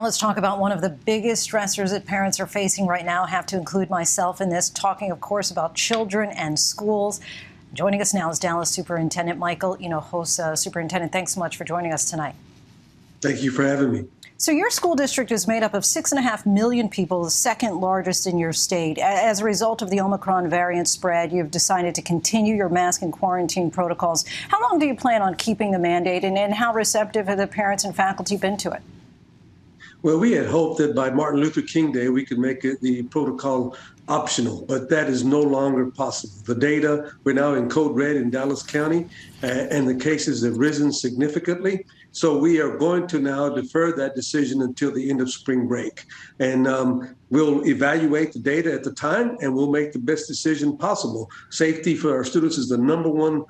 Let's talk about one of the biggest stressors that parents are facing right now. I have to include myself in this, talking, of course, about children and schools. Joining us now is Dallas Superintendent Michael Hinojosa. Superintendent, thanks so much for joining us tonight. Thank you for having me. So your school district is made up of 6.5 million people, the second largest in your state. As a result of the Omicron variant spread, you've decided to continue your mask and quarantine protocols. How long do you plan on keeping the mandate, and how receptive have the parents and faculty been to it? Well, we had hoped that by Martin Luther King Day, we could make it the protocol optional, but that is no longer possible. The data, we're now in code red in Dallas County, and the cases have risen significantly. So we are going to now defer that decision until the end of spring break. And we'll evaluate the data at the time, and we'll make the best decision possible. Safety for our students is the number one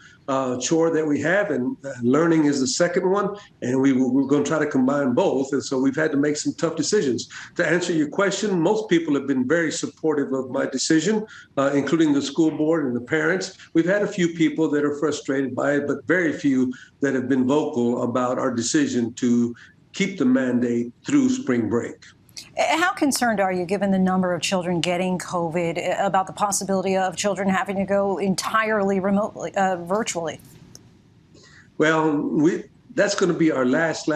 chore that we have, and learning is the second one. And we're going to try to combine both. And so we've had to make some tough decisions. To answer your question, most people have been very supportive of my decision, including the school board and the parents. We've had a few people that are frustrated by it, but very few that have been vocal about our decision to keep the mandate through spring break. How concerned are you, given the number of children getting COVID, about the possibility of children having to go entirely remotely, virtually? Well, that's going to be our last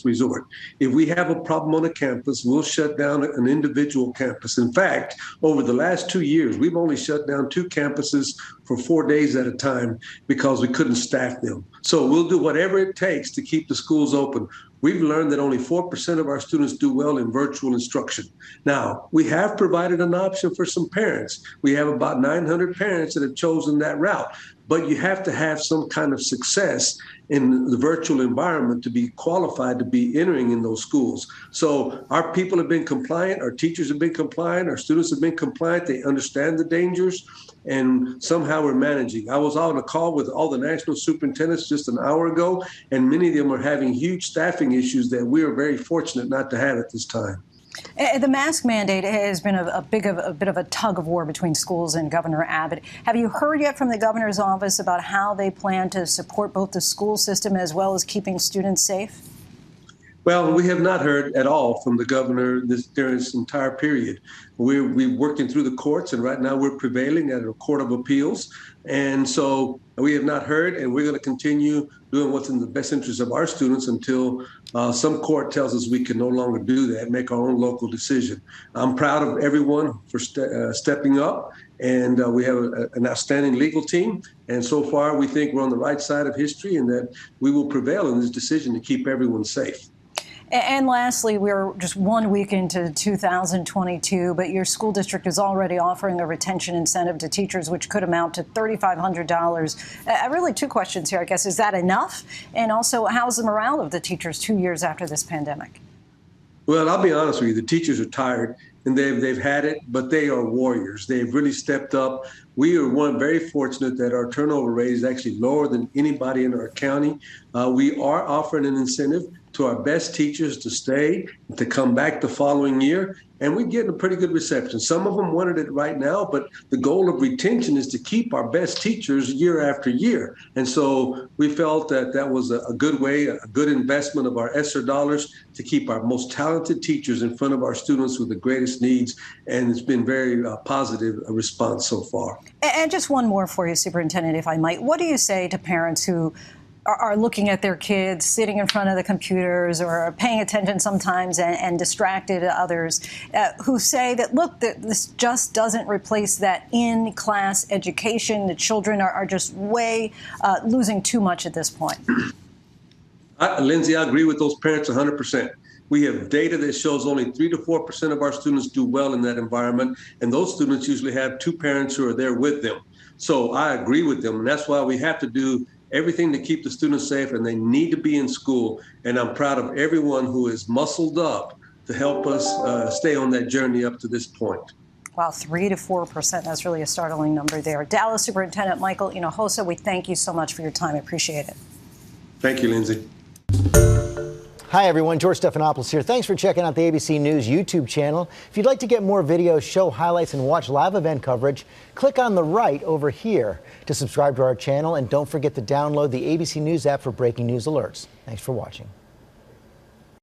resort. If we have a problem on a campus, we'll shut down an individual campus. In fact, over the last 2 years, we've only shut down 2 campuses for 4 days at a time because we couldn't staff them. So we'll do whatever it takes to keep the schools open. We've learned that only 4% of our students do well in virtual instruction. Now, we have provided an option for some parents. We have about 900 parents that have chosen that route. But you have to have some kind of success in the virtual environment to be qualified to be entering in those schools. So our people have been compliant, our teachers have been compliant, our students have been compliant, they understand the dangers, and somehow we're managing. I was on a call with all the national superintendents just an hour ago, and many of them are having huge staffing issues that we are very fortunate not to have at this time. The mask mandate has been a bit of a tug of war between schools and Governor Abbott. Have you heard yet from the governor's office about how they plan to support both the school system as well as keeping students safe? Well, we have not heard at all from the governor during this entire period. We're working through the courts, and right now we're prevailing at a court of appeals. And so we have not heard, and we're going to continue doing what's in the best interest of our students until some court tells us we can no longer do that, make our own local decision. I'm proud of everyone for stepping up, and we have an outstanding legal team. And so far, we think we're on the right side of history and that we will prevail in this decision to keep everyone safe. And lastly, we're just 1 week into 2022, but your school district is already offering a retention incentive to teachers, which could amount to $3,500. Really 2 questions here, I guess. Is that enough? And also, how's the morale of the teachers 2 years after this pandemic? Well, I'll be honest with you, the teachers are tired and they've had it, but they are warriors. They've really stepped up. We are very fortunate that our turnover rate is actually lower than anybody in our county. We are offering an incentive to our best teachers to stay, to come back the following year, and we're getting a pretty good reception. Some of them wanted it right now, but the goal of retention is to keep our best teachers year after year. And so we felt that that was a good way, a good investment of our ESSER dollars to keep our most talented teachers in front of our students with the greatest needs, and it's been very positive response so far. And just one more for you, Superintendent, if I might. What do you say to parents who are looking at their kids sitting in front of the computers or are paying attention sometimes and distracted others who say that, look, this just doesn't replace that in-class education? The children are just way losing too much at this point. Linsey, I agree with those parents 100%. We have data that shows only 3 to 4% of our students do well in that environment, and those students usually have 2 parents who are there with them. So I agree with them, and that's why we have to do everything to keep the students safe, and they need to be in school. And I'm proud of everyone who is muscled up to help us stay on that journey up to this point. Wow, 3 to 4%. That's really a startling number there. Dallas Superintendent Michael Hinojosa, we thank you so much for your time. I appreciate it. Thank you, Linsey. Hi, everyone. George Stephanopoulos here. Thanks for checking out the ABC News YouTube channel. If you'd like to get more videos, show highlights, and watch live event coverage, click on the right over here to subscribe to our channel. And don't forget to download the ABC News app for breaking news alerts. Thanks for watching.